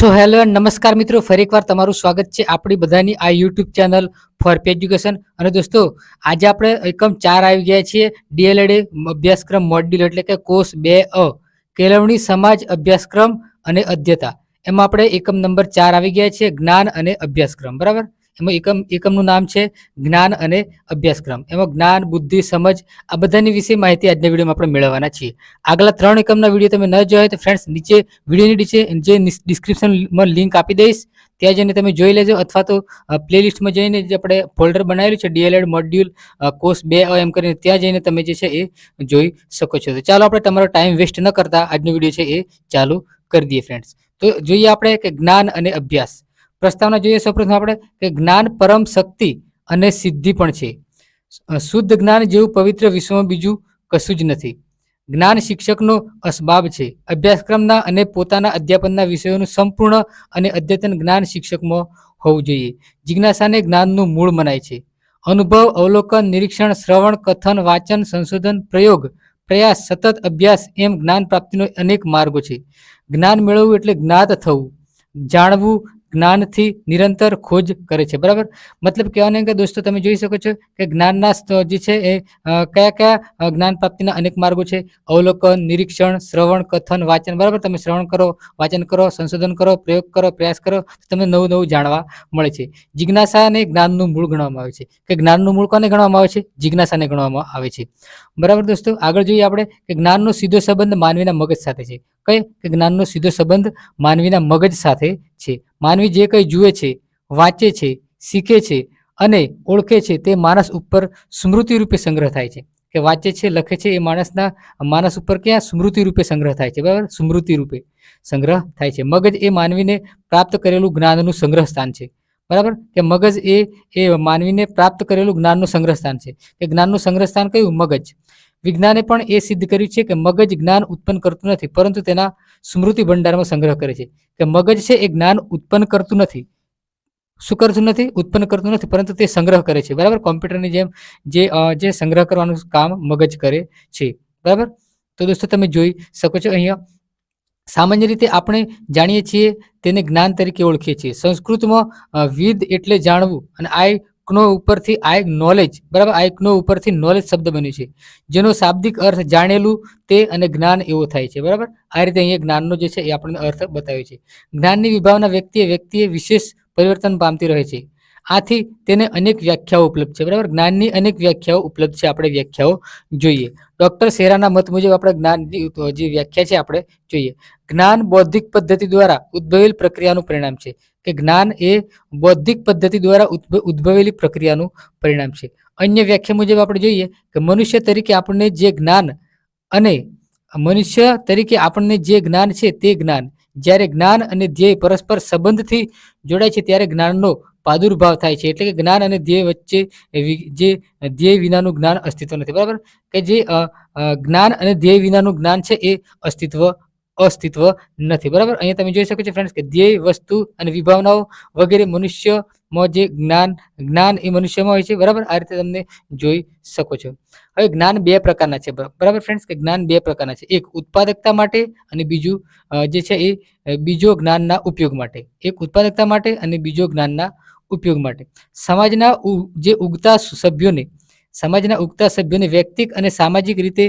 So hello and નમસ્કાર મિત્રો, ફરી એકવાર તમારું સ્વાગત છે આપણી બધાની આ યુટ્યુબ ચેનલ ફોર પી એજ્યુકેશન. અને દોસ્તો, આજે આપણે એકમ 4 આવી ગયા છીએ. ડીએલએડ અભ્યાસક્રમ મોડ્યુલ એટલે કે કોર્સ 2A કેળવણી સમાજ અભ્યાસક્રમ અને અધ્યતા. એમાં આપણે એકમ નંબર 4 આવી ગયા છીએ, જ્ઞાન અને અભ્યાસક્રમ. બરાબર, એમાં એકમનું નામ છે જ્ઞાન અને અભ્યાસક્રમ. એમાં જ્ઞાન, બુદ્ધિ, સમજ આ બધાની વિશે માહિતી આજના વિડીયોમાં આપણે મેળવવાના છીએ. આગલા 3 એકમના વિડીયો તમે ન જોયા તો ફ્રેન્ડ્સ, નીચે વિડીયોની નીચે જે ડિસ્ક્રિપ્શનમાં લિંક આપી દઈશ, ત્યાં જઈને તમે જોઈ લેજો, અથવા તો પ્લેલિસ્ટમાં જઈને જે આપણે ફોલ્ડર બનાવેલું છે ડીએલએડ મોડ્યુલ કોર્સ 2A એમ કરીને, ત્યાં જઈને તમે જે છે એ જોઈ શકો છો. તો ચાલો આપણે તમારો ટાઈમ વેસ્ટ ન કરતા આજનો વિડીયો છે એ ચાલુ કરી દઈએ ફ્રેન્ડ્સ. તો જોઈએ આપણે કે જ્ઞાન અને અભ્યાસ. પ્રસ્તાવના જોઈએ સૌપ્રથમ આપણે કે જ્ઞાન પરમ શક્તિ અને સિદ્ધિ પણ છે. શુદ્ધ જ્ઞાન જેવું પવિત્ર વિશ્વમાં બીજું કશું જ નથી. જ્ઞાન શિક્ષકનો અસબાબ છે. અભ્યાસક્રમના અને પોતાના અધ્યાપનના વિષયોનું સંપૂર્ણ અને અદ્યતન જ્ઞાન શિક્ષકમાં હોવું જોઈએ. જિજ્ઞાસાને જ્ઞાનનું મૂળ મનાય છે. અનુભવ, અવલોકન, નિરીક્ષણ, શ્રવણ, કથન, વાંચન, સંશોધન, પ્રયોગ, પ્રયાસ, સતત અભ્યાસ એમ જ્ઞાન પ્રાપ્તિનો અનેક માર્ગો છે. જ્ઞાન મેળવવું એટલે જ્ઞાત થવું, જાણવું, જ્ઞાનથી નિરંતર ખોજ કરે છે. બરાબર, મતલબ કહેવાને કે દોસ્તો તમે જોઈ શકો છો કે જ્ઞાનના જે છે એ કયા કયા જ્ઞાન પ્રાપ્તિના અનેક માર્ગો છે. અવલોકન, નિરીક્ષણ, શ્રવણ, કથન, વાંચન. બરાબર, તમે શ્રવણ કરો, વાંચન કરો, સંશોધન કરો, પ્રયોગ કરો, પ્રયાસ કરો, તમને નવું નવું જાણવા મળે છે. જિજ્ઞાસાને જ્ઞાનનું મૂળ ગણવામાં આવે છે. કે જ્ઞાનનું મૂળ કોને ગણવામાં આવે છે? જિજ્ઞાસાને ગણવામાં આવે છે. બરાબર દોસ્તો, આગળ જોઈએ આપણે કે જ્ઞાનનો સીધો સંબંધ માનવીના મગજ સાથે છે. કે જ્ઞાનનો સીધો સંબંધ માનવીના મગજ સાથે છે. માનવી જે કંઈ જુએ છે, વાંચે છે, શીખે છે અને ઓળખે છે તે માણસ ઉપર સ્મૃતિ રૂપે સંગ્રહ થાય છે. કે વાંચે છે, લખે છે, એ માણસ ઉપર ક્યાં સ્મૃતિ રૂપે સંગ્રહ થાય છે. બરાબર, સ્મૃતિ રૂપે સંગ્રહ થાય છે. મગજ એ માનવીને પ્રાપ્ત કરેલું જ્ઞાનનું સંગ્રહ સ્થાન છે. બરાબર, કે મગજ એ માનવીને પ્રાપ્ત કરેલું જ્ઞાનનું સંગ્રહ સ્થાન છે. કે જ્ઞાનનું સંગ્રહ સ્થાન કયું? મગજ. વિજ્ઞાને પણ એ સિદ્ધ કર્યું છે કે મગજ જ્ઞાન ઉત્પન્ન કરતું નથી, પરંતુ તેના સ્મૃતિ ભંડારમાં સંગ્રહ કરે છે. કે મગજ છે એ જ્ઞાન ઉત્પન્ન કરતું નથી. શું કરતું નથી? ઉત્પન્ન કરતું નથી, પરંતુ તે સંગ્રહ કરે છે. બરાબર, કોમ્પ્યુટરની જેમ જે સંગ્રહ કરવાનું કામ મગજ કરે છે. બરાબર, તો દોસ્તો તમે જોઈ શકો છો અહીંયા સામાન્ય રીતે આપણે જાણીએ છીએ તેને જ્ઞાન તરીકે ઓળખીએ છીએ. સંસ્કૃતમાં વિદ એટલે જાણવું, અને આઈકનો ઉપરથી આઈ નોલેજ. બરાબર, આઈકનો ઉપરથી નોલેજ શબ્દ બન્યું છે, જેનો શાબ્દિક અર્થ જાણેલું તે અને જ્ઞાન એવો થાય છે. બરાબર, આ રીતે અહીંયા જ્ઞાનનો જે છે એ આપણને અર્થ બતાવ્યો છે. જ્ઞાનની વિભાવના વ્યક્તિએ વિશેષ પરિવર્તન પામતી રહે છે. આથી તેને અનેક વ્યાખ્યાઓ ઉપલબ્ધ છે. બરાબર, જ્ઞાનની અનેક વ્યાખ્યાઓ ઉપલબ્ધ છે. આપણે વ્યાખ્યાઓ જોઈએ. ડોક્ટર સેરાના મત મુજબ આપણે જ્ઞાનની જે વ્યાખ્યા છે આપણે જોઈએ. જ્ઞાન બૌદ્ધિક પદ્ધતિ દ્વારા ઉદ્ભવેલ પ્રક્રિયાનું પરિણામ છે. કે જ્ઞાન એ બૌદ્ધિક પદ્ધતિ દ્વારા ઉદ્ભવેલી પ્રક્રિયાનું પરિણામ છે. અન્ય વ્યાખ્યા મુજબ આપણે જોઈએ કે મનુષ્ય તરીકે આપણને જે જ્ઞાન છે તે જ્ઞાન, જ્યારે જ્ઞાન અને ધ્યેય પરસ્પર સંબંધથી જોડાય છે ત્યારે જ્ઞાનનો પ્રાદુર્ભાવ થાય છે. એટલે કે જ્ઞાન અને ધ્યેય વચ્ચે જે ધ્યેય વિનાનું જ્ઞાન અસ્તિત્વ નથી. બરાબર, કે જે જ્ઞાન અને ધ્યેય વિનાનું જ્ઞાન છે એ અસ્તિત્વ નથી. બરાબર, અહીંયા તમે જોઈ શકો છો ફ્રેન્ડ્સ કે ધ્યેય, વસ્તુ અને વિભાવનાઓ વગેરે મનુષ્યમાં જે જ્ઞાન એ મનુષ્યમાં હોય છે. બરાબર, આ રીતે તમને જોઈ શકો છો. હવે જ્ઞાન 2 પ્રકારના છે. બરાબર ફ્રેન્ડ્સ, કે જ્ઞાન 2 પ્રકારના છે. એક ઉત્પાદકતા માટે અને બીજું જે છે એ બીજો જ્ઞાનના ઉપયોગ માટે. એક ઉત્પાદકતા માટે અને બીજો જ્ઞાનના ઉપયોગ માટે. સમાજના ઉગતા સભ્યોને વ્યક્તિક અને સામાજિક રીતે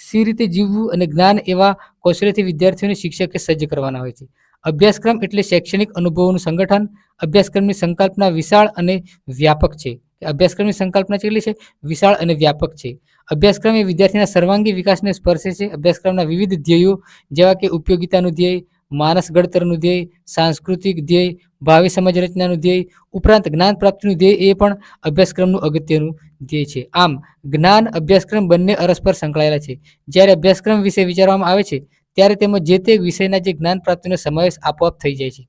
સી રીતે જીવવું અને જ્ઞાન એવા કૌશલ્યથી વિદ્યાર્થીઓને શિક્ષકે સજ્જ કરવાના હોય છે. અભ્યાસક્રમ એટલે શૈક્ષણિક અનુભવોનું સંગઠન. અભ્યાસક્રમની સંકલ્પના વિશાળ અને વ્યાપક છે. અભ્યાસક્રમની સંકલ્પના કેટલી છે? વિશાળ અને વ્યાપક છે. અભ્યાસક્રમ એ વિદ્યાર્થીના સર્વાંગી વિકાસને સ્પર્શે છે. અભ્યાસક્રમના વિવિધ ધ્યેયો જેવા કે ઉપયોગિતાનું ધ્યેય, માનસ ઘડતરનું ધ્યેય, સાંસ્કૃતિક ધ્યેય, ભાવિ સમાજ રચનાનું ધ્યેય ઉપરાંત જ્ઞાન પ્રાપ્તિનું ધ્યેય એ પણ અભ્યાસક્રમનું અગત્યનું ધ્યેય છે. આમ જ્ઞાન, અભ્યાસક્રમ બંને પરસ્પર સંકળાયેલા છે. જ્યારે અભ્યાસક્રમ વિશે વિચારવામાં આવે છે ત્યારે તેમાં જે તે વિષયના જે જ્ઞાન પ્રાપ્તિનો સમાવેશ આપોઆપ થઈ જાય છે.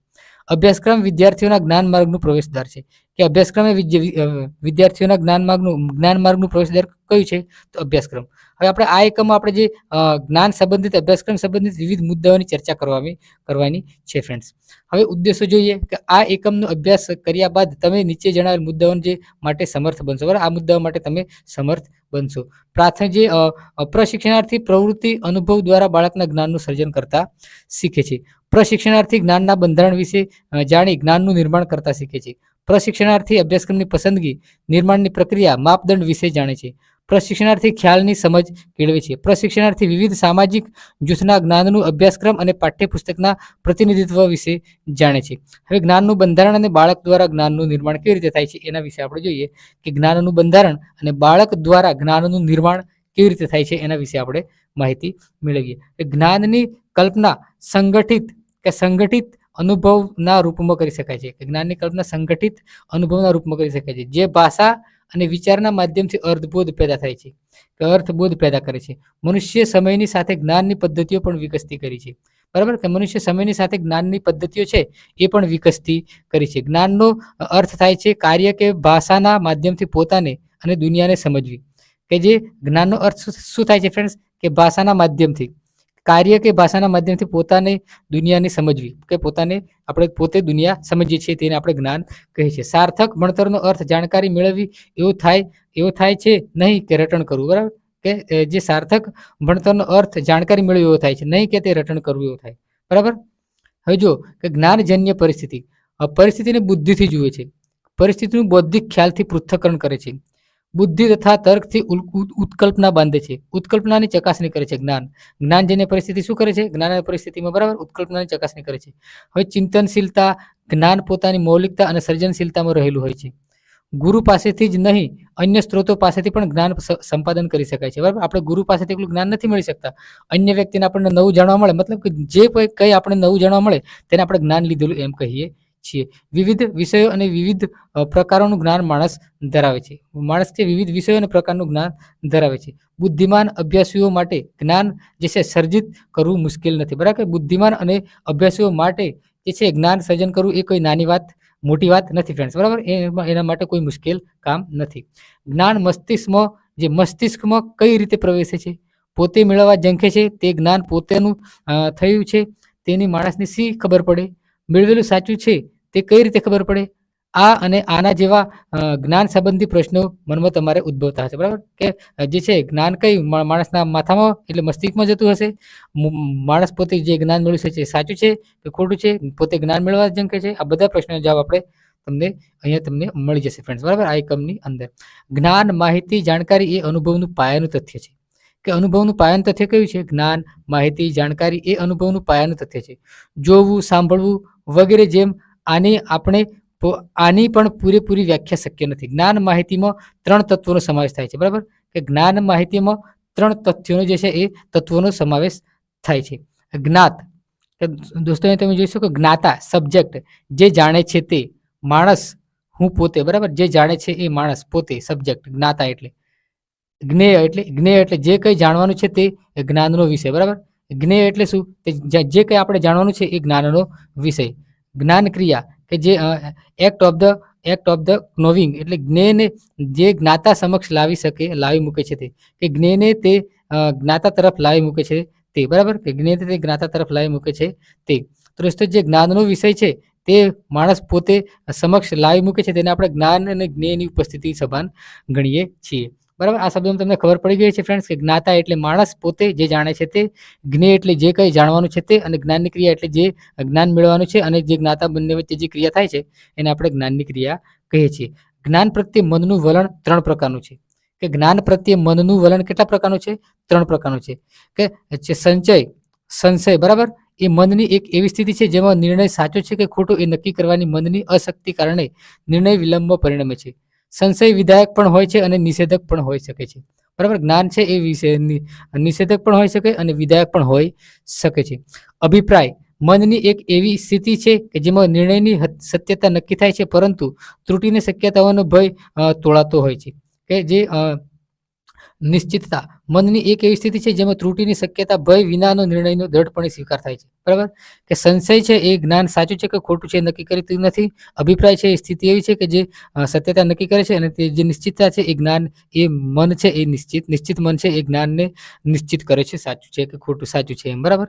અભ્યાસક્રમ વિદ્યાર્થીઓના જ્ઞાન માર્ગનું પ્રવેશદ્વાર છે. કે અભ્યાસક્રમ એ વિદ્યાર્થીઓના જ્ઞાન માર્ગનું પ્રવેશદ્વાર કયું છે? તો અભ્યાસક્રમ. હવે આપણે આ એકમમાં આપણે જે જ્ઞાન સંબંધિત અભ્યાસક્રમ સંબંધિત વિવિધ મુદ્દાઓની ચર્ચા કરવાની છે ફ્રેન્ડ્સ. હવે ઉદ્દેશો જોઈએ કે આ એકમનો અભ્યાસ કર્યા બાદ તમે નીચે જણાવેલ મુદ્દાઓ જે માટે સમર્થ બનશો. બરાબર, આ મુદ્દાઓ માટે તમે સમર્થ બનશો. પ્રાથમિક જે પ્રશિક્ષણાર્થી પ્રવૃત્તિ અનુભવ દ્વારા બાળકના જ્ઞાનનું સર્જન કરતા શીખે છે. પ્રશિક્ષણાર્થી જ્ઞાનના બંધારણ વિશે જાણી જ્ઞાનનું નિર્માણ કરતા શીખે છે. પ્રશિક્ષણાર્થી અભ્યાસક્રમની પસંદગી નિર્માણની પ્રક્રિયા માપદંડ વિશે જાણે છે. પ્રશિક્ષણાર્થી ખ્યાલની સમજ કેળવે છે. પ્રશિક્ષણાર્થી વિવિધ સામાજિક જૂથના જ્ઞાનનું અભ્યાસક્રમ અને પાઠ્યપુસ્તકના પ્રતિનિધિત્વ વિશે જાણે છે. હવે જ્ઞાનનું બંધારણ અને બાળક દ્વારા જ્ઞાનનું નિર્માણ કેવી રીતે થાય છે એના વિશે આપણે જોઈએ કે જ્ઞાનનું બંધારણ અને બાળક દ્વારા જ્ઞાનનું નિર્માણ કેવી રીતે થાય છે એના વિશે આપણે માહિતી મેળવીએ. જ્ઞાનની કલ્પના સંગઠિત અનુભવના રૂપમાં કરી શકાય છે. કે જ્ઞાનની કલ્પના સંગઠિત અનુભવના રૂપમાં કરી શકાય છે, જે ભાષા અને વિચારના માધ્યમથી અર્થબોધ પેદા થાય છે, કે અર્થબોધ પેદા કરે છે. મનુષ્ય સમયની સાથે જ્ઞાનની પદ્ધતિઓ પણ વિકસતી કરી છે. બરાબર, કે મનુષ્ય સમયની સાથે જ્ઞાનની પદ્ધતિઓ છે એ પણ વિકસતી કરી છે. જ્ઞાનનો અર્થ થાય છે કાર્ય કે ભાષાના માધ્યમથી પોતાને અને દુનિયાને સમજવી. કે જે જ્ઞાનનો અર્થ શું થાય છે ફ્રેન્ડ્સ? કે ભાષાના માધ્યમથી કાર્ય કે ભાષાના માધ્યમથી પોતાને દુનિયાને સમજવી, કે આપણે પોતે દુનિયા સમજીએ છીએ તેને આપણે જ્ઞાન કહીએ છીએ. સાર્થક ભણતરનો અર્થ જાણકારી મેળવવી એવો થાય છે નહીં કે રટણ કરવું. બરાબર, કે જે સાર્થક ભણતરનો અર્થ જાણકારી મેળવવી એવો થાય છે, નહીં કે તે રટણ કરવું એવું થાય. બરાબર. હવે જો કે જ્ઞાનજન્ય પરિસ્થિતિને બુદ્ધિથી જુએ છે. પરિસ્થિતિનું બૌદ્ધિક ખ્યાલથી પૃથ્થકરણ કરે છે. બુદ્ધિ તથા તર્કથી ઉત્કલ્પના બાંધે છે. ઉત્કલ્પનાની ચકાસણી કરે છે. જ્ઞાનજન્ય પરિસ્થિતિ શું કરે છે? જ્ઞાન પરિસ્થિતિમાં બરાબર ઉત્કલ્પનાની ચકાસણી કરે છે. હવે ચિંતનશીલતા, જ્ઞાન પોતાની મૌલિકતા અને સર્જનશીલતામાં રહેલું હોય છે. ગુરુ પાસેથી જ નહીં, અન્ય સ્ત્રોતો પાસેથી પણ જ્ઞાન સંપાદન કરી શકાય છે. બરાબર, આપણે ગુરુ પાસેથી એટલું જ્ઞાન નથી મળી શકતા. અન્ય વ્યક્તિને આપણને નવું જાણવા મળે, મતલબ કે જે કંઈ આપણે નવું જાણવા મળે તેને આપણે જ્ઞાન લીધેલું એમ કહીએ છીએ. વિવિધ વિષયો અને વિવિધ પ્રકારોનું જ્ઞાન માણસ ધરાવે છે. માણસ જે વિવિધ વિષયો અને પ્રકારનું જ્ઞાન ધરાવે છે. બુદ્ધિમાન અભ્યાસીઓ માટે જ્ઞાન જે છે સર્જિત કરવું મુશ્કેલ નથી. બરાબર, બુદ્ધિમાન અને અભ્યાસીઓ માટે જે છે જ્ઞાન સર્જન કરવું એ કોઈ મોટી વાત નથી ફ્રેન્ડ્સ. બરાબર, એના માટે કોઈ મુશ્કેલ કામ નથી. જ્ઞાન મસ્તિષ્કમાં કઈ રીતે પ્રવેશે છે? પોતે મેળવવા ઝંખે છે તે જ્ઞાન પોતેનું થયું છે તેની માણસને શી ખબર પડે? મેળવેલું સાચું છે તે કઈ રીતે ખબર પડે? આ અને આના જેવા જ્ઞાન સંબંધી પ્રશ્નો મનમાં તમારે ઉદ્ભવતા હશે. બરાબર, કે જે છે જ્ઞાન કઈ માણસના માથામાં એટલે મસ્તિષ્કમાં જતું હશે? માણસ પોતે જે જ્ઞાન મેળવ્યું છે સાચું છે કે ખોટું છે? પોતે જ્ઞાન મેળવવા ઝંખે છે? આ બધા પ્રશ્નોનો જવાબ આપણે તમને મળી જશે ફ્રેન્ડ્સ. બરાબર, આ એકમની અંદર જ્ઞાન, માહિતી, જાણકારી એ અનુભવનું પાયાનું તથ્ય છે. કે અનુભવનું પાયાનું તથ્ય કયું છે? જ્ઞાન, માહિતી, જાણકારી એ અનુભવનું પાયાનું તથ્ય છે. જોવું, સાંભળવું વગેરે જેમ આની પણ પૂરેપૂરી વ્યાખ્યા શક્ય નથી. જ્ઞાન માહિતીમાં 3 તત્વોનો સમાવેશ થાય છે. બરાબર, કે જ્ઞાન માહિતીમાં 3 તથ્યોનો જે છે એ તત્વોનો સમાવેશ થાય છે. જ્ઞાત, કે દોસ્તો અહીં તમે જોઈ શકો જ્ઞાતા સબ્જેક્ટ, જે જાણે છે તે માણસ, હું પોતે. બરાબર, જે જાણે છે એ માણસ પોતે સબ્જેક્ટ. જ્ઞાતા એટલે જ્ઞેય એટલે જે કંઈ જાણવાનું છે તે જ્ઞાનનો વિષય. બરાબર, જ્ઞેય એટલે શું? જે કંઈ આપણે જાણવાનું છે એ જ્ઞાનનો વિષય. જ્ઞાન ક્રિયા, કે જે એક્ટ ઓફ ધ નોવિંગ એટલે જ્ઞેયને જે જ્ઞાતા સમક્ષ લાવી મૂકે છે તે, કે જ્ઞેયને તે જ્ઞાતા તરફ લાવી મૂકે છે તે. બરાબર, કે જ્ઞેયને તે જ્ઞાતા તરફ લાવી મૂકે છે તે. તો દોસ્તો જે જ્ઞાનનો વિષય છે તે માણસ પોતે સમક્ષ લાવી મૂકે છે તેને આપણે જ્ઞાન અને જ્ઞેયની ઉપસ્થિતિ સમાન ગણીએ છીએ. બરાબર, આ શબ્દોમાં તમને ખબર પડી ગઈ છે ફ્રેન્ડ્સ કે જ્ઞાતા એટલે માણસ પોતે જે જાણે છે તે, જ્ઞેય એટલે જે કંઈ જાણવાનું છે તે, અને જ્ઞાનની ક્રિયા એટલે જે જ્ઞાન મેળવવાનું છે, અને જે જ્ઞાતા બંને વચ્ચે જે ક્રિયા થાય છે એને આપણે જ્ઞાનની ક્રિયા કહીએ છીએ. જ્ઞાન પ્રત્યે મનનું વલણ 3 પ્રકારનું છે. કે જ્ઞાન પ્રત્યે મનનું વલણ કેટલા પ્રકારનું છે? 3 પ્રકારનું છે. કે સંશય. બરાબર, એ મનની એક એવી સ્થિતિ છે જેમાં નિર્ણય સાચો છે કે ખોટો એ નક્કી કરવાની મનની અશક્તિ કારણે નિર્ણય વિલંબમાં પરિણમે છે. સંશય વિધાયક પણ હોય છે અને નિષેધક પણ હોઈ શકે છે. બરાબર, જ્ઞાન છે એ નિષેધક પણ હોઈ શકે અને વિધાયક પણ હોઈ શકે છે. અભિપ્રાય, મનની એક એવી સ્થિતિ છે કે જેમાં નિર્ણયની સત્યતા નક્કી થાય છે પરંતુ ત્રુટીની શક્યતાઓનો ભય તોળાતો હોય છે. કે જે નિશ્ચિતતા મનની એક એવી સ્થિતિ છે જેમાં ત્રુટિની શક્યતા ભય વિનાનો નિર્ણયનો દ્રઢપણે સ્વીકાર થાય છે. બરાબર, કે સંશય છે એ જ્ઞાન સાચું છે કે ખોટું છે એ નક્કી કરતું નથી. અભિપ્રાય છે એ સ્થિતિ એવી છે કે જે સત્યતા નક્કી કરે છે, અને તે જે નિશ્ચિતતા છે એ જ્ઞાન, એ મન છે એ નિશ્ચિત મન છે એ જ્ઞાનને નિશ્ચિત કરે છે સાચું છે કે ખોટું, સાચું છે એમ. બરાબર,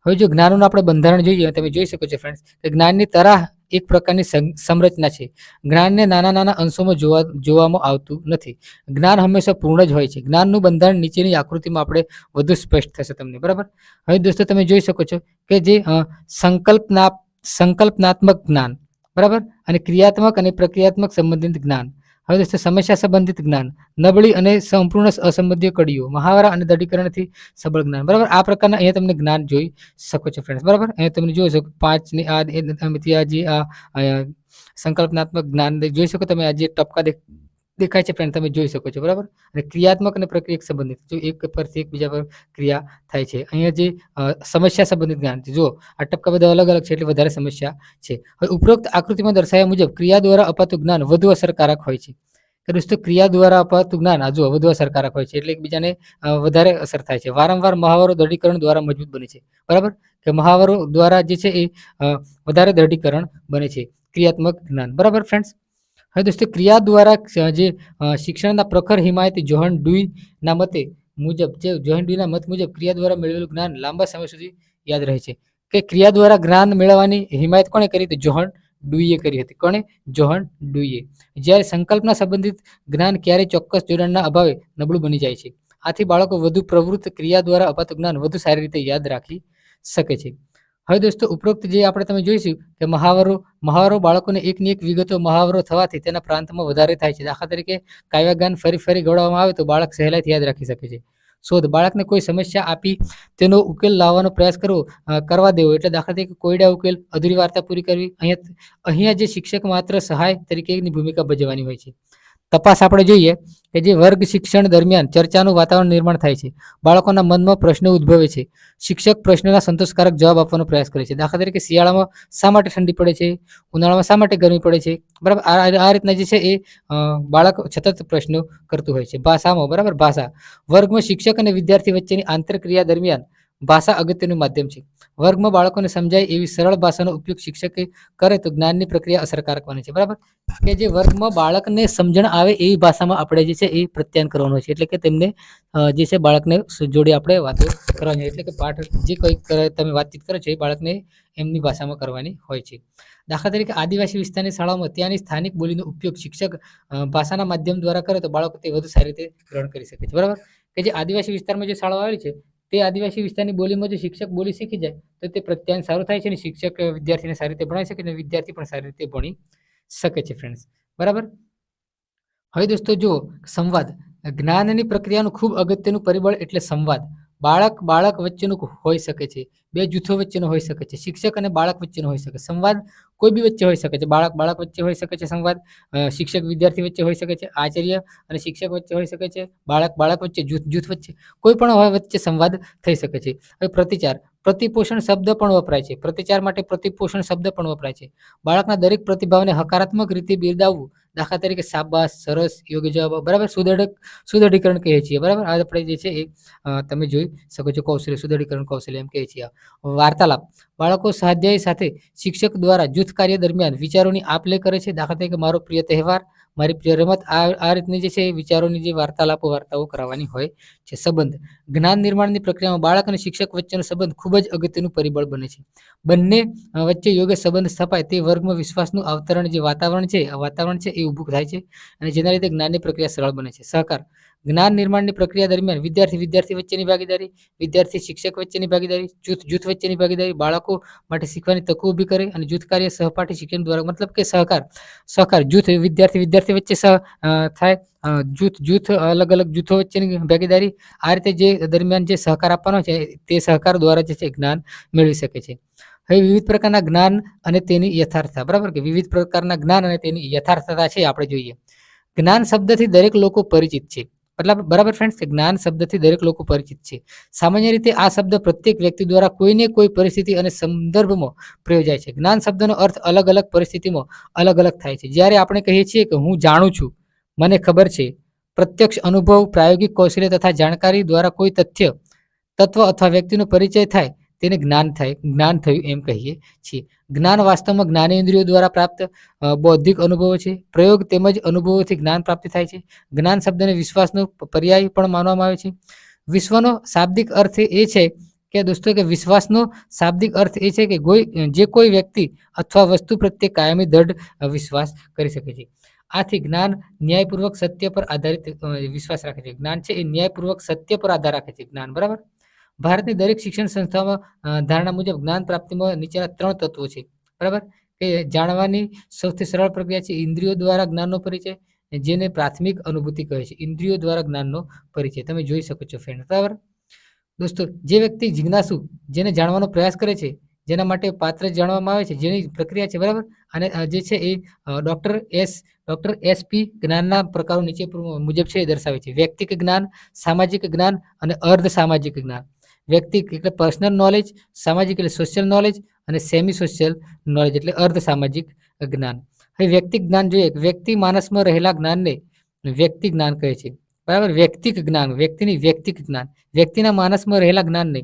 હવે જો જ્ઞાનનું આપણે બંધારણ જોઈએ, તમે જોઈ શકો છો ફ્રેન્ડ્સ કે જ્ઞાનની તરાહ એક પ્રકારની સંરચના છે. જ્ઞાનને નાના નાના અંશોમાં જોવામાં આવતું નથી. જ્ઞાન હંમેશા પૂર્ણ જ હોય છે. જ્ઞાનનું બંધારણ નીચેની આકૃતિમાં આપણે વધુ સ્પષ્ટ થશે તમને. બરાબર, હવે દોસ્તો તમે જોઈ શકો છો કે જે સંકલ્પનાત્મક જ્ઞાન, બરાબર, અને ક્રિયાત્મક અને પ્રક્રિયાત્મક સંબંધિત જ્ઞાન. હવે દોસ્તો સમસ્યા સંબંધિત જ્ઞાન, નબળી અને સંપૂર્ણ અસંબંધીય કડીઓ, મહાવરા અને દઢીકરણથી સબળ જ્ઞાન. બરાબર, આ પ્રકારના અહીંયા તમને જ્ઞાન જોઈ શકો છો ફ્રેન્ડ્સ. બરાબર, અહીંયા તમે જોઈ શકો 5ની આ સંકલ્પનાત્મક જ્ઞાન જોઈ શકો તમે. આ જે ટપકા દેખાય છે ફ્રેન્ડ, તમે જોઈ શકો છો. બરાબર, અને ક્રિયાત્મક અને પ્રક્રિયા સંબંધિત, જો એક પરથી એકબીજા પર ક્રિયા થાય છે. અહીંયા જે સમસ્યા સંબંધિત જ્ઞાન છે, જો આ ટપકા બધા અલગ અલગ છે એટલે વધારે સમસ્યા છે. હવે ઉપરોક્ત આકૃતિમાં દર્શાવ્યા મુજબ ક્રિયા દ્વારા અપાતું જ્ઞાન વધુ અસરકારક હોય છે. કે દોસ્તો ક્રિયા દ્વારા અપાતું જ્ઞાન આ જો વધુ અસરકારક હોય છે, એટલે એકબીજાને વધારે અસર થાય છે. વારંવાર મહાવરો દઢીકરણ દ્વારા મજબૂત બને છે. બરાબર, કે મહાવરો દ્વારા જે છે એ વધારે દઢીકરણ બને છે ક્રિયાત્મક જ્ઞાન. બરાબર ફ્રેન્ડ્સ, હવે દોસ્તો ક્રિયા દ્વારા જે શિક્ષણના પ્રખર હિમાયતી જોહન ડુઈના મતે મુજબ, જે જોહન ડુઈના મત મુજબ ક્રિયા દ્વારા મેળવેલું જ્ઞાન લાંબા સમય સુધી યાદ રહે છે. કે ક્રિયા દ્વારા જ્ઞાન મેળવવાની હિમાયત કોણે કરી હતી? જોહન ડુઈએ કરી હતી. કોણે? જોહન ડુઈએ. જ્યારે સંકલ્પના સંબંધિત જ્ઞાન ક્યારેય ચોક્કસ જોડાણના અભાવે નબળું બની જાય છે. આથી બાળકો વધુ પ્રવૃત્ત ક્રિયા દ્વારા અપાતું જ્ઞાન વધુ સારી રીતે યાદ રાખી શકે છે. હવે દોસ્તો ઉપરોક્ત જે આપણે તમે જોઈશું કે મહાવરો બાળકોને એકની એક વિગતો મહાવરો થવાથી તેના પ્રાંતમાં વધારે થાય છે. દાખલા તરીકે કાવ્યગાન ફરી ગવડાવવામાં આવે તો બાળક સહેલાઈથી યાદ રાખી શકે છે. શોધ, બાળકને કોઈ સમસ્યા આપી તેનો ઉકેલ લાવવાનો પ્રયાસ કરવા દેવો, એટલે દાખલા તરીકે કોયડા ઉકેલ, અધૂરી વાર્તા પૂરી કરવી. અહીંયા જે શિક્ષક માત્ર સહાય તરીકેની ભૂમિકા ભજવવાની હોય છે. તપાસ આપણે જોઈએ કે જે વર્ગ શિક્ષણ દરમિયાન ચર્ચાનું વાતાવરણ નિર્માણ થાય છે. બાળકોના મનમાં પ્રશ્નો ઉદ્ભવે છે. શિક્ષક પ્રશ્નોના સંતોષકારક જવાબ આપવાનો પ્રયાસ કરે છે. દાખલા તરીકે શિયાળામાં શા માટે ઠંડી પડે છે? ઉનાળામાં શા માટે ગરમી પડે છે? બરાબર, આ રીતના જે છે એ બાળક સતત પ્રશ્નો કરતું હોય છે. ભાષામાં, બરાબર, ભાષા વર્ગમાં શિક્ષક અને વિદ્યાર્થી વચ્ચેની આંતરક્રિયા દરમિયાન ભાષા અગત્યનું માધ્યમ છે. વર્ગમાં બાળકોને સમજાય એવી સરળ ભાષાનો ઉપયોગ શિક્ષકે કરે તો જ્ઞાનની પ્રક્રિયા અસરકારક બને છે. બરાબર, કે જે વર્ગમાં બાળકને સમજણ આવે એવી ભાષામાં આપણે જે છે એ પ્રત્યાયન કરવાનું છે. એટલે કે તેમને જે છે બાળકને જોડે આપણે વાતો કરવાની, એટલે કે પાઠ જે કંઈક તમે વાતચીત કરો છો એ બાળકને એમની ભાષામાં કરવાની હોય છે. દાખલા તરીકે આદિવાસી વિસ્તારની શાળાઓમાં ત્યાંની સ્થાનિક બોલીનો ઉપયોગ શિક્ષક ભાષાના માધ્યમ દ્વારા કરે તો બાળકો તે વધુ સારી રીતે ગ્રહણ કરી શકે છે. બરાબર, કે જે આદિવાસી વિસ્તારમાં જે શાળાઓ આવેલી છે તે આદિવાસી વિસ્તારની બોલીમાં જો શિક્ષક બોલી શીખી જાય તો તે પ્રત્યાયન સારું થાય છે, અને શિક્ષક વિદ્યાર્થીને સારી રીતે ભણાવી શકે અને વિદ્યાર્થી પણ સારી રીતે ભણી શકે છે ફ્રેન્ડ્સ. બરાબર, હવે દોસ્તો જો સંવાદ, જ્ઞાનની પ્રક્રિયાનું ખૂબ અગત્યનું પરિબળ એટલે સંવાદ. બાળક વચ્ચેનું હોઈ શકે છે, બે જૂથો વચ્ચેનો હોઈ શકે છે, શિક્ષક અને બાળક વચ્ચેનો હોઈ શકે. સંવાદ કોઈ બી વચ્ચે હોઈ શકે છે. બાળક વચ્ચે હોઈ શકે છે સંવાદ, શિક્ષક વિદ્યાર્થી વચ્ચે હોઈ શકે છે, આચાર્ય અને શિક્ષક વચ્ચે હોઈ શકે છે, બાળક વચ્ચે, જૂથ વચ્ચે, કોઈ પણ વચ્ચે સંવાદ થઈ શકે છે. હવે પ્રતિચાર, પ્રતિપોષણ શબ્દ પણ વપરાય છે. પ્રતિચાર માટે પ્રતિપોષણ શબ્દ પણ વપરાય છે. બાળકના દરેક પ્રતિભાવને હકારાત્મક રીતે બિરદાવવું, દાખલા તરીકે શાબાશ, સરસ, યોગ્ય જવાબ, બરાબર, સુદઢીકરણ કહીએ છીએ. બરાબર, આ આપણે જે છે એ તમે જોઈ શકો છો કૌશલ્ય, સુદઢીકરણ કૌશલ્ય એમ કહીએ છીએ. વાર્તાલાપ, બાળકો સ્વાધ્યાય સાથે શિક્ષક દ્વારા જૂથ કાર્ય દરમિયાન વિચારોની આપ લે કરે છે. દાખલા તરીકે મારો પ્રિય તહેવાર, મારી પ્રિય રમત, આ રીતની જે છે વિચારોની જે વાર્તાઓ કરાવવાની હોય છે. સંબંધ, જ્ઞાન નિર્માણની પ્રક્રિયામાં બાળક અને શિક્ષક વચ્ચેનો સંબંધ ખૂબ જ અગત્યનું પરિબળ બને છે. બંને વચ્ચે યોગ્ય સંબંધ સ્થપાય તે વર્ગમાં વિશ્વાસનું જે વાતાવરણ છે એ ઊભું થાય છે, અને જેના લીધે જ્ઞાનની પ્રક્રિયા સરળ બને છે. સહકાર, જ્ઞાન નિર્માણની પ્રક્રિયા દરમિયાન વિદ્યાર્થી વચ્ચેની ભાગીદારી, વિદ્યાર્થી શિક્ષક વચ્ચેની ભાગીદારી, જૂથ વચ્ચેની ભાગીદારી બાળકો માટે શીખવાની તકો ઊભી કરે, અને જૂથ કાર્ય સહપાઠી શિક્ષણ દ્વારા, મતલબ કે સહકાર જૂથ વિદ્યાર્થી વચ્ચે થાય, જૂથ અલગ જૂથો વચ્ચેની ભાગીદારી. આ રીતે જે દરમિયાન જે સહકાર આપવાનો છે તે સહકાર દ્વારા જે છે જ્ઞાન મેળવી શકે છે. હવે વિવિધ પ્રકારના જ્ઞાન અને તેની યથાર્થતા, બરાબર, કે વિવિધ પ્રકારના જ્ઞાન અને તેની યથાર્થતા છે આપણે જોઈએ. જ્ઞાન શબ્દથી દરેક લોકો પરિચિત છે. મતલબ, બરાબર ફ્રેન્ડ્સ, જ્ઞાન શબ્દથી દરેક લોકો પરિચિત છે. સામાન્ય રીતે આ શબ્દ પ્રત્યેક વ્યક્તિ દ્વારા કોઈને કોઈ પરિસ્થિતિ અને સંદર્ભમાં પ્રયોજાય છે. જ્ઞાન શબ્દનો અર્થ અલગ પરિસ્થિતિમાં અલગ થાય છે. જ્યારે આપણે કહીએ છીએ કે હું જાણું છું, મને ખબર છે, પ્રત્યક્ષ અનુભવ, પ્રાયોગિક કૌશલ્ય તથા જાણકારી દ્વારા કોઈ તત્વ અથવા વ્યક્તિનો પરિચય થાય તેને જ્ઞાન થયું એમ કહીએ છીએ. જ્ઞાન વાસ્તવમાં જ્ઞાનેન્દ્રિયો દ્વારા પ્રાપ્ત બૌદ્ધિક અનુભવો છે. પ્રયોગ તેમજ અનુભવોથી જ્ઞાન પ્રાપ્તિ થાય છે. જ્ઞાન શબ્દને વિશ્વાસનો પર્યાય પણ માનવામાં આવે છે. વિશ્વનો શાબ્દિક અર્થ એ છે કે દોસ્તો કે વિશ્વાસનો શાબ્દિક અર્થ એ છે કે કોઈ વ્યક્તિ અથવા વસ્તુ પ્રત્યે કાયમી દૃઢ વિશ્વાસ કરી શકે છે. આથી જ્ઞાન ન્યાયપૂર્વક સત્ય પર આધારિત વિશ્વાસ રાખે છે. જ્ઞાન છે એ ન્યાયપૂર્વક સત્ય પર આધાર રાખે છે. જ્ઞાન બરાબર. ભારતની દરેક શિક્ષણ સંસ્થામાં ધારણા મુજબ જ્ઞાન પ્રાપ્તિમાં નીચેના 3 તત્વો છે. બરાબર. કે જાણવાની સૌથી સરળ પ્રક્રિયા છે ઇન્દ્રિયો દ્વારા જ્ઞાનનો પરિચય, જેને પ્રાથમિક અનુભૂતિ કહે છે. ઇન્દ્રિયો દ્વારા જ્ઞાનનો પરિચય તમે જોઈ શકો છો ફ્રેન્ડ. બરાબર દોસ્તો, જે વ્યક્તિ જિજ્ઞાસુ, જેને જાણવાનો પ્રયાસ કરે છે, જેના માટે પાત્ર જાણવામાં આવે છે, જેની પ્રક્રિયા છે બરાબર. અને જે છે એ ડોક્ટર એસપી જ્ઞાનના પ્રકારો નીચે મુજબ છે એ દર્શાવે છે. વ્યક્તિક જ્ઞાન, સામાજિક જ્ઞાન અને અર્ધ સામાજિક જ્ઞાન. વ્યક્તિક એટલે પર્સનલ નોલેજ, સામાજિક એટલે સોશિયલ નોલેજ અને સેમી સોશિયલ નોલેજ એટલે અર્ધ સામાજિક જ્ઞાન. હવે વ્યક્તિક જ્ઞાન જોઈએ. વ્યક્તિ માનસમાં રહેલા જ્ઞાનને વ્યક્તિ જ્ઞાન કહે છે. બરાબર. વ્યક્તિક જ્ઞાન, વ્યક્તિની વ્યક્તિક જ્ઞાન, વ્યક્તિના માનસમાં રહેલા જ્ઞાનને,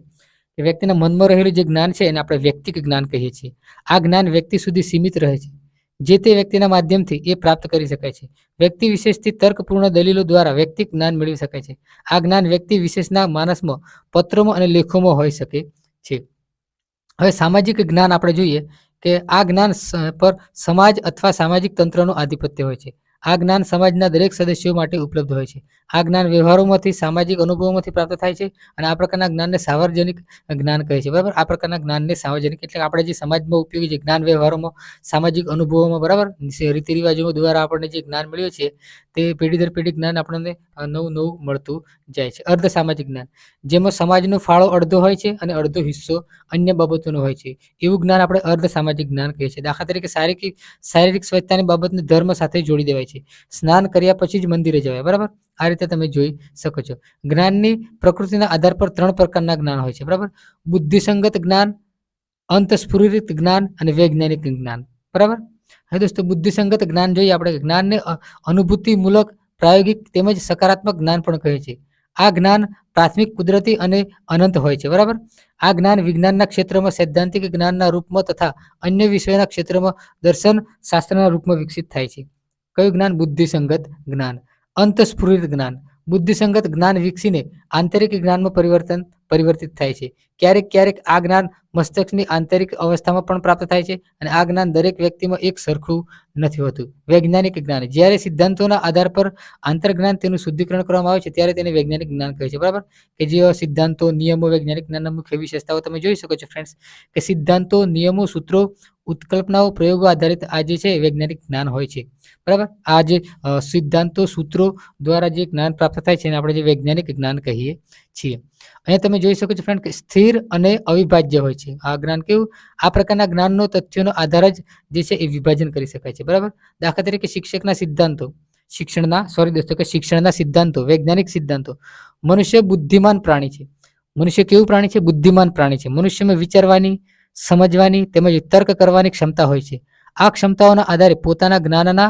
વ્યક્તિના મનમાં રહેલું જે જ્ઞાન છે એને આપણે વ્યક્તિક જ્ઞાન કહીએ છીએ. આ જ્ઞાન વ્યક્તિ સુધી સીમિત રહે છે. જે તે વ્યક્તિના માધ્યમથી એ પ્રાપ્ત કરી શકાય છે. વ્યક્તિ વિશેષથી તર્કપૂર્ણ દલીલો દ્વારા વ્યક્તિક જ્ઞાન મેળવી શકાય છે. આ જ્ઞાન વ્યક્તિ વિશેષના માનસમાં, પત્રોમાં અને લેખોમાં હોઈ શકે છે. હવે સામાજિક જ્ઞાન આપણે જોઈએ કે આ જ્ઞાન પર સમાજ અથવા સામાજિક તંત્રનું આધિપત્ય હોય છે. આ જ્ઞાન સમાજના દરેક સદસ્યો માટે ઉપલબ્ધ હોય છે. આ જ્ઞાન વ્યવહારોમાંથી, સામાજિક અનુભવોમાંથી પ્રાપ્ત થાય છે અને આ પ્રકારના જ્ઞાનને સાર્વજનિક જ્ઞાન કહે છે. બરાબર. આ પ્રકારના જ્ઞાનને સાર્વજનિક એટલે આપણે જે સમાજમાં ઉપયોગી છે જ્ઞાન વ્યવહારોમાં, સામાજિક અનુભવોમાં, બરાબર, રીતિ રિવાજો દ્વારા આપણને જે જ્ઞાન મળ્યું છે તે પેઢી દર પેઢી જ્ઞાન આપણને નવું મળતું જાય છે. અર્ધ સામાજિક જ્ઞાન, જેમાં સમાજનો ફાળો અડધો હોય છે અને અડધો હિસ્સો અન્ય બાબતોનો હોય છે, એવું જ્ઞાન આપણે અર્ધ સામાજિક જ્ઞાન કહીએ છીએ. દાખલા તરીકે શારીરિક સ્વચ્છતાની બાબતને ધર્મ સાથે જોડી દેવાય છે. સ્નાન કર્યા પછી જ મંદિરે જવાય. બરાબર. આ રીતે તમે જોઈ શકો છો. જ્ઞાનની પ્રકૃતિના આધાર પર 3 પ્રકારના જ્ઞાન હોય છે. બરાબર. બુદ્ધિસંગત જ્ઞાન, અંતસ્ફુરિત જ્ઞાન અને વૈજ્ઞાનિક જ્ઞાન. બરાબર. હવે દોસ્તો, બુદ્ધિસંગત જ્ઞાન જોઈએ આપણે. જ્ઞાનને અનુભૂતિમૂલક, પ્રાયોગિક તેમજ સકારાત્મક જ્ઞાન પણ કહે છે. આ જ્ઞાન પ્રાથમિક, કુદરતી અને અનંત હોય છે. બરાબર. આ જ્ઞાન વિજ્ઞાનના ક્ષેત્રમાં સૈદ્ધાંતિક જ્ઞાનના રૂપમાં તથા અન્ય વિષયોના ક્ષેત્રમાં દર્શન શાસ્ત્રના રૂપમાં વિકસિત થાય છે. કયું જ્ઞાન? બુદ્ધિસંગત જ્ઞાન. અંતસ્ફુરિત જ્ઞાન, બુદ્ધિસંગત જ્ઞાન વિકસીને આંતરિક જ્ઞાનમાં પરિવર્તિત થાય છે. ક્યારેક આ જ્ઞાન મસ્તિષ્કની આંતરિક અવસ્થામાં પણ પ્રાપ્ત થાય છે અને આ જ્ઞાન દરેક વ્યક્તિમાં એક સરખું નથી હોતું. વૈજ્ઞાનિક જ્ઞાન, જ્યારે સિદ્ધાંતોના આધાર પર આંતરજ્ઞાન તેનું શુદ્ધિકરણ કરવામાં આવે છે ત્યારે તેને વૈજ્ઞાનિક જ્ઞાન કહે છે. બરાબર. કે જે સિદ્ધાંતો, નિયમો, વૈજ્ઞાનિક જ્ઞાનના મુખ્ય વિશેષતાઓ તમે જોઈ શકો છો ફ્રેન્ડ્સ, કે સિદ્ધાંતો, નિયમો, સૂત્રો, ઉત્કલ્પનાઓ, પ્રયોગો આધારિત આ જે છે વૈજ્ઞાનિક જ્ઞાન હોય છે. બરાબર. આ જે સિદ્ધાંતો, સૂત્રો દ્વારા જે જ્ઞાન પ્રાપ્ત થાય છે એને આપણે જે વૈજ્ઞાનિક જ્ઞાન કહીએ છીએ. અહીંયા તમે જોઈ શકો છો ફ્રેન્ડ કે સ્થિર અને અવિભાજ્ય હોય છે આ જ્ઞાન. કેવું? આ પ્રકારના જ્ઞાનનો તથ્યોનો આધાર જ જે છે એ વિભાજન કરી શકાય છે. બરાબર. દાખલા તરીકે શિક્ષણના સિદ્ધાંતો, વૈજ્ઞાનિક સિદ્ધાંતો. મનુષ્ય બુદ્ધિમાન પ્રાણી છે. મનુષ્ય કેવું પ્રાણી છે? બુદ્ધિમાન પ્રાણી છે. મનુષ્યમાં વિચારવાની, સમજવાની તેમજ તર્ક કરવાની ક્ષમતા હોય છે. આ ક્ષમતાઓના આધારે પોતાના જ્ઞાનના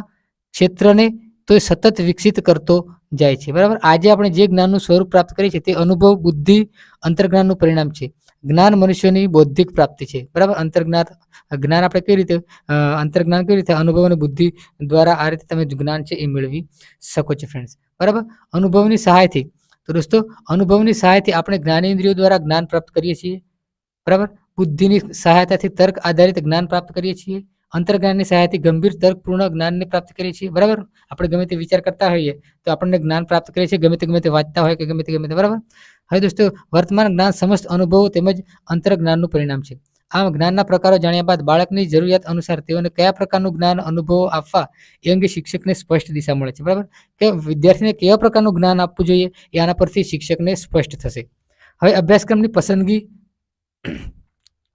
ક્ષેત્રને તો સતત વિકસિત કરતો જાય છે. બરાબર. આજે આપણે જે જ્ઞાનનું સ્વરૂપ પ્રાપ્ત કરીએ છીએ તે અનુભવ, બુદ્ધિ, અંતર્જ્ઞાનનું પરિણામ છે. જ્ઞાન મનુષ્યની બૌદ્ધિક પ્રાપ્તિ છે. બરાબર. જ્ઞાન આપણે કઈ રીતે અંતર્જ્ઞાન કઈ રીતે અનુભવ અને બુદ્ધિ દ્વારા આ રીતે તમે જ્ઞાન છે એ મેળવી શકો છો ફ્રેન્ડ્સ. બરાબર. અનુભવની સહાયથી, તો દોસ્તો અનુભવની સહાયથી આપણે જ્ઞાનેન્દ્રિયો દ્વારા જ્ઞાન પ્રાપ્ત કરીએ છીએ. બરાબર. બુદ્ધિની સહાયતાથી તર્ક આધારિત જ્ઞાન પ્રાપ્ત કરીએ છીએ. અંતર્જ્ઞાનની સહાયથી ગંભીર તર્કપૂર્ણ જ્ઞાનને પ્રાપ્ત કરીએ છીએ. બરાબર. આપણે ગમે તે વિચાર કરતા હોઈએ તો આપણને જ્ઞાન પ્રાપ્ત કરીએ છીએ, ગમે તે વાંચતા હોય કે ગમે તે. બરાબર. હવે દોસ્તો, વર્તમાન જ્ઞાન સમસ્ત અનુભવો તેમજ અંતર્જ્ઞાનનું પરિણામ છે. આ જ્ઞાનના પ્રકારો જાણ્યા બાદ બાળકની જરૂરિયાત અનુસાર તેઓને કયા પ્રકારનું જ્ઞાન, અનુભવો આપવા એ અંગે શિક્ષકને સ્પષ્ટ દિશા મળે છે. બરાબર. કે વિદ્યાર્થીને કેવા પ્રકારનું જ્ઞાન આપવું જોઈએ એ આના પરથી શિક્ષકને સ્પષ્ટ થશે. હવે અભ્યાસક્રમની પસંદગી.